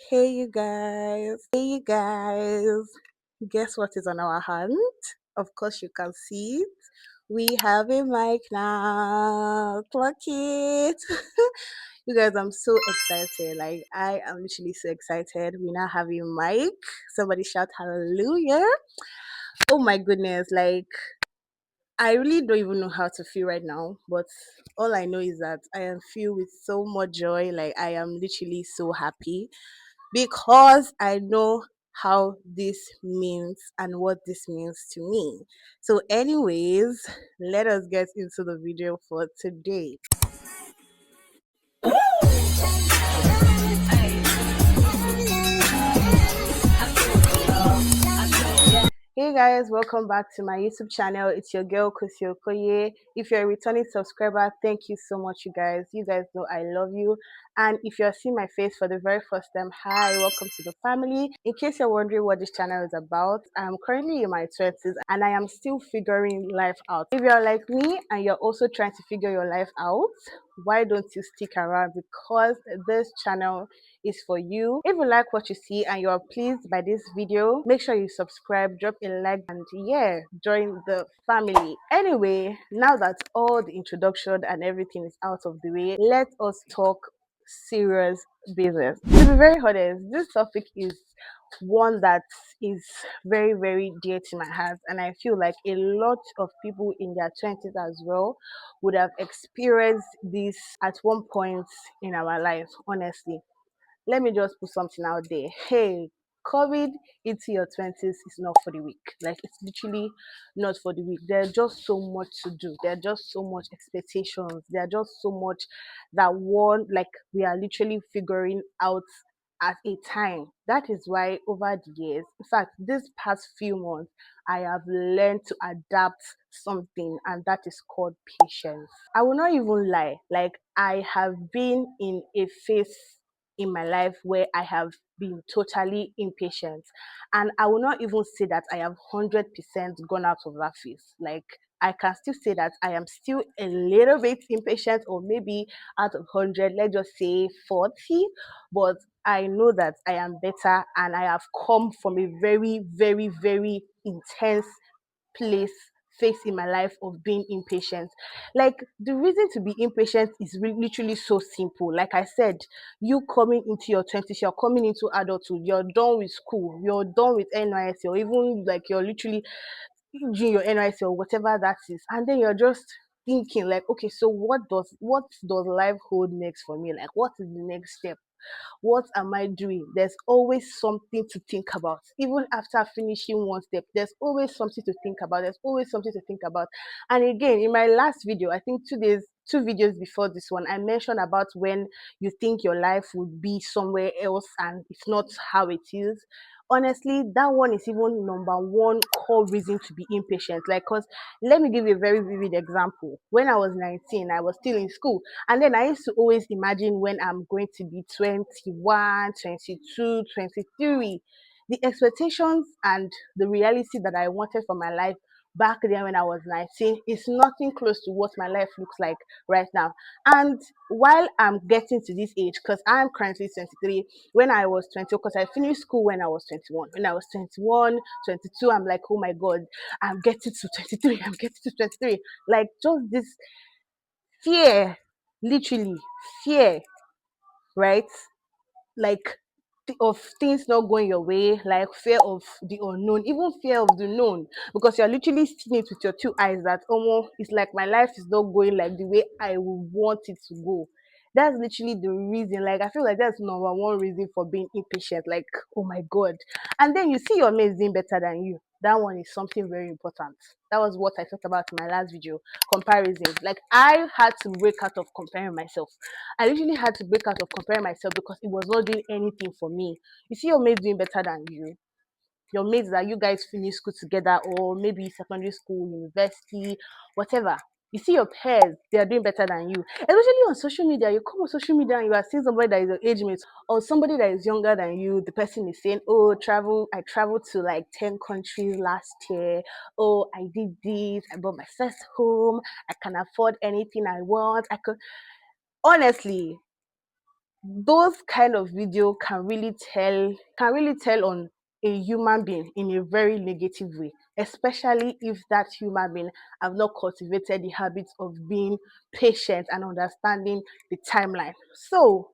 Hey you guys, guess what is on our hand? Of course you can see it. We have a mic now. Clock it. You guys, I'm so excited. Like I am literally so excited. We now have a mic. Somebody shout hallelujah. Oh my goodness, like I really don't even know how to feel right now, but all I know is that I am filled with so much joy. Like I am literally so happy because I know how this means and what this means to me. So, anyways, let us get into the video for today. Hey guys, welcome back to my YouTube channel. It's your girl Kusi Okoye. If you're a returning subscriber, thank you so much, you guys. You guys know I love you. And if you're seeing my face for the very first time, hi, welcome to the family. In case you're wondering what this channel is about, I'm currently in my 20s and I am still figuring life out. If you're like me and you're also trying to figure your life out, why don't you stick around? Because this channel is for you. If you like what you see and you're pleased by this video, make sure you subscribe, drop a like, and yeah, join the family. Anyway, now that all the introduction and everything is out of the way, let us talk serious business. To be very honest, this topic is one that is very, very dear to my heart, and I feel like a lot of people in their 20s as well would have experienced this at one point in our life, honestly. Let me just put something out there. Hey, COVID into your 20s is not for the weak. Like, it's literally not for the weak. There's just so much to do. There's just so much expectations. There's just so much that one, like, we are literally figuring out at a time. That is why over the years, in fact, this past few months, I have learned to adapt something, and that is called patience. I will not even lie. Like, I have been in a phase in my life where I have been totally impatient. And I will not even say that I have 100% gone out of that phase. Like, I can still say that I am still a little bit impatient, or maybe out of 100, let's just say 40. But I know that I am better and I have come from a very, very, very intense place phase in my life of being impatient. Like, the reason to be impatient is literally so simple. Like I said, you coming into your 20s, you're coming into adulthood, you're done with school, you're done with NYS, or even like you're literally doing your NYC or whatever that is, and then you're just thinking like, okay, so what does life hold next for me? Like, what is the next step? What am I doing? There's always something to think about. Even after finishing one step, there's always something to think about. There's always something to think about. And again, in my last video, I think two videos before this one, I mentioned about when you think your life would be somewhere else and it's not how it is. Honestly, that one is even number one core reason to be impatient. Like, cause let me give you a very vivid example. When I was 19, I was still in school, and then I used to always imagine when I'm going to be 21, 22, 23, the expectations and the reality that I wanted for my life back then when I was 19 is nothing close to what my life looks like right now. And while I'm getting to this age, because I'm currently 23, when I was 20, because I finished school when I was 21. When I was 21, 22, I'm like, oh my God, I'm getting to 23, I'm getting to 23. Like, just this fear, literally fear, right? Like, of things not going your way, like fear of the unknown, even fear of the known, because you're literally seeing it with your two eyes that, oh, it's like my life is not going like the way I would want it to go. That's literally the reason. Like, I feel like that's number one reason for being impatient. Like, oh my God. And then you see your mates doing better than you. That one is something very important. That was what I talked about in my last video. Comparison. Like, I had to break out of comparing myself. I literally had to break out of comparing myself because it was not doing anything for me. You see your mates doing better than you, your mates that you guys finish school together, or maybe secondary school, university, whatever. You see your peers, they are doing better than you. Especially on social media, you come on social media and you are seeing somebody that is your age mate or somebody that is younger than you. The person is saying, oh, I traveled to like 10 countries last year. Oh, I did this. I bought my first home. I can afford anything I want. I could honestly, those kind of video can really tell on a human being in a very negative way, especially if that human being have not cultivated the habit of being patient and understanding the timeline. So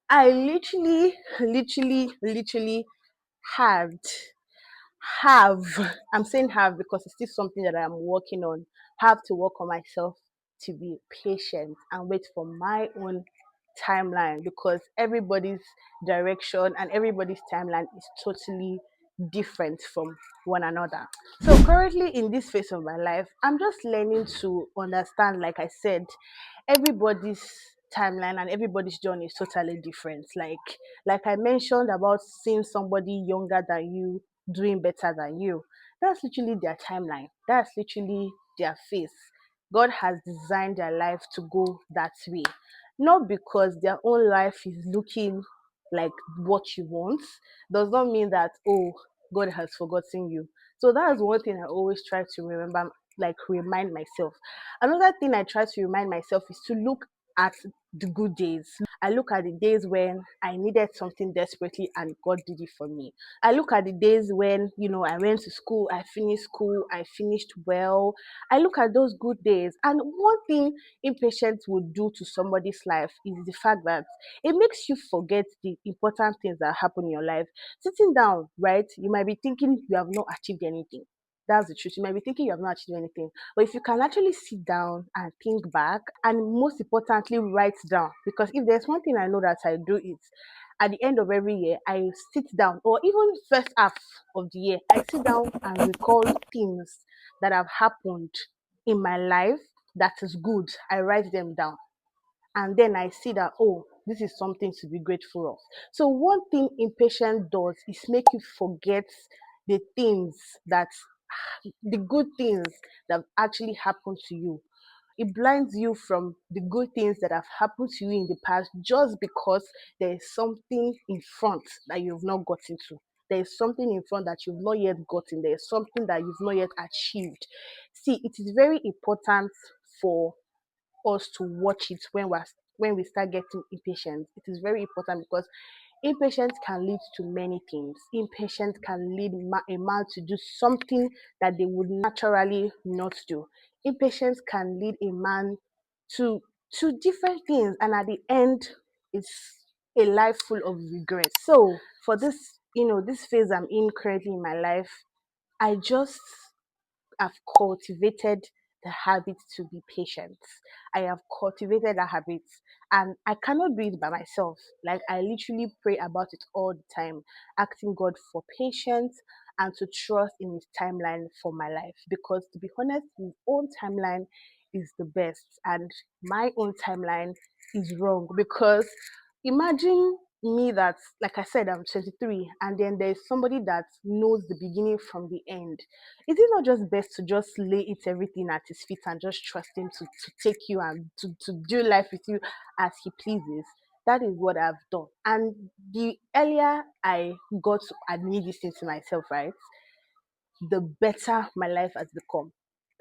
I literally had have I'm saying have because it's still something that I'm working on. Have to work on myself to be patient and wait for my own timeline, because everybody's direction and everybody's timeline is totally different from one another. So currently in this phase of my life, I'm just learning to understand, like I said, everybody's timeline and everybody's journey is totally different. Like I mentioned about seeing somebody younger than you doing better than you, that's literally their timeline, that's literally their face. God has designed their life to go that way, not because their own life is looking like what you want does not mean that, oh, God has forgotten you. So that's one thing I always try to remember, like remind myself. Another thing I try to remind myself is to look at the good days. I look at the days when I needed something desperately and God did it for me. I look at the days when, I went to school, I finished well. I look at those good days. And one thing impatience would do to somebody's life is the fact that it makes you forget the important things that happen in your life. Sitting down, right? You might be thinking you have not achieved anything. That's the truth. You might be thinking you have not achieved anything. But if you can actually sit down and think back, and most importantly, write down, because if there's one thing I know that I do is at the end of every year, I sit down, or even first half of the year, I sit down and recall things that have happened in my life that is good. I write them down, and then I see that, oh, this is something to be grateful of. So one thing impatience does is make you forget the things that the good things that actually happened to you. It blinds you from the good things that have happened to you in the past just because there is something in front that you've not gotten to. There is something in front that you've not yet gotten. There is something that you've not yet achieved. See, it is very important for us to watch it when we start getting impatient. It is very important because impatience can lead to many things. Impatience can lead a man to do something that they would naturally not do. Impatience can lead a man to different things, and at the end, it's a life full of regret. So for this phase I'm in currently in my life, I just have cultivated the habit to be patient. I have cultivated that habit, and I cannot do it by myself. Like I literally pray about it all the time, asking God for patience and to trust in his timeline for my life. Because to be honest, his own timeline is the best and my own timeline is wrong. Because imagine me that, like I said, I'm 23, and then there's somebody that knows the beginning from the end. Is it not just best to just lay it everything at his feet and just trust him to take you and to do life with you as he pleases? That is what I've done. And the earlier I got to admit this thing to myself, right, the better my life has become.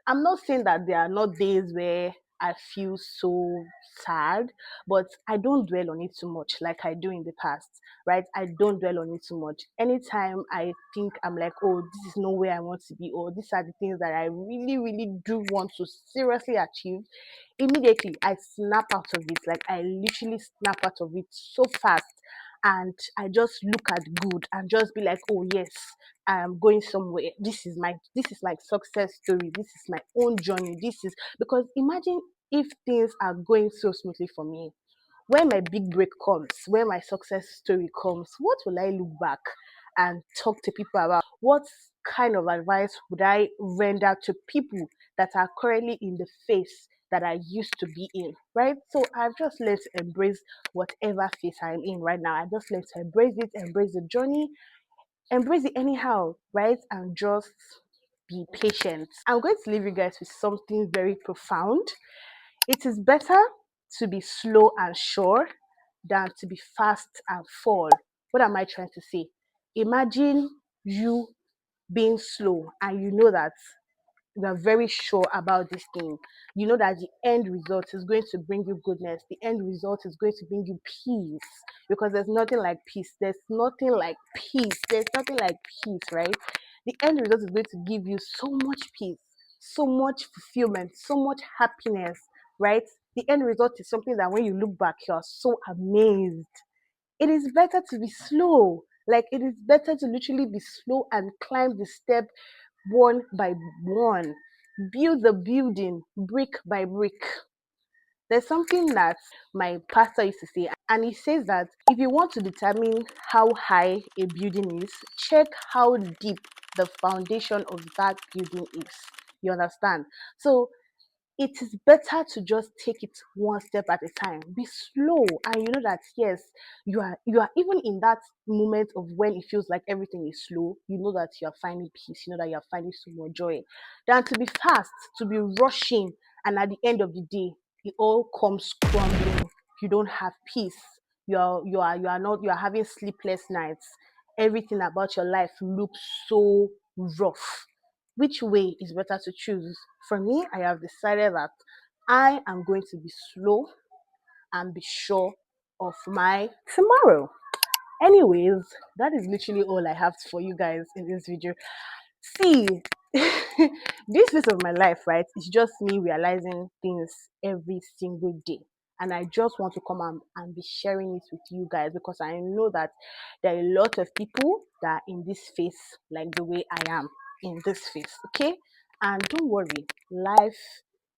I'm not saying that there are not days where I feel so sad, but I don't dwell on it too much like I do in the past, right? I don't dwell on it too much. Anytime I think I'm like, oh, this is not where I want to be, or these are the things that I really, really do want to seriously achieve, immediately I snap out of it. Like I literally snap out of it so fast. And I just look at good and just be like, oh yes, I am going somewhere. This is my success story. This is my own journey. This is because imagine if things are going so smoothly for me. When my big break comes, when my success story comes, what will I look back and talk to people about? What kind of advice would I render to people that are currently in the phase that I used to be in, right? So I've just learned to embrace whatever phase I'm in right now. I just learned to embrace it, embrace the journey, embrace it anyhow, right? And just be patient. I'm going to leave you guys with something very profound. It is better to be slow and sure than to be fast and fall. What am I trying to say? Imagine you being slow and you know that we are very sure about this thing, you know that the end result is going to bring you goodness. The end result is going to bring you peace, because there's nothing like peace. There's nothing like peace. There's nothing like peace, right? The end result is going to give you so much peace, so much fulfillment, so much happiness, right? The end result is something that when you look back, you're so amazed. It is better to be slow. Like, it is better to literally be slow and climb the step one by one. Build the building brick by brick. There's something that my pastor used to say, and he says that if you want to determine how high a building is, check how deep the foundation of that building is. You understand? So it is better to just take it one step at a time. Be slow, and you know that yes, you are even in that moment of when it feels like everything is slow. You know that you are finding peace. You know that you are finding so much joy. Than to be fast, to be rushing, and at the end of the day, it all comes crumbling. You don't have peace. You are having sleepless nights. Everything about your life looks so rough. Which way is better to choose? For me, I have decided that I am going to be slow and be sure of my tomorrow. Anyways, that is literally all I have for you guys in this video. See, this phase of my life, right, is just me realizing things every single day. And I just want to come and be sharing it with you guys, because I know that there are a lot of people that are in this phase like the way I am in this phase. Okay? And don't worry, life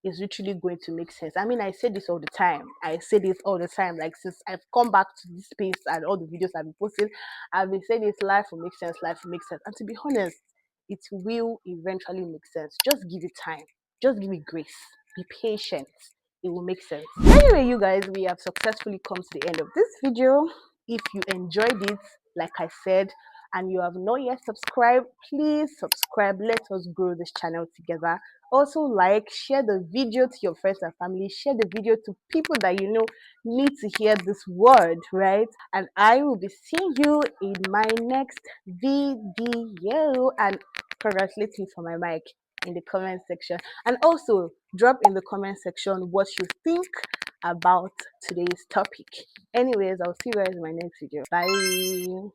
is literally going to make sense. I mean, I say this all the time. I say this all the time. Like, since I've come back to this space and all the videos I've been posting, I've been saying this: life will make sense, life will make sense. And to be honest, it will eventually make sense. Just give it time. Just give it grace. Be patient. It will make sense. Anyway, you guys, we have successfully come to the end of this video. If you enjoyed it, like I said, and you have not yet subscribed, please subscribe. Let us grow this channel together. Also, like, share the video to your friends and family. Share the video to people that you know need to hear this word, right? And I will be seeing you in my next video. And congratulate me for my mic in the comment section. And also, drop in the comment section what you think about today's topic. Anyways, I'll see you guys in my next video. Bye.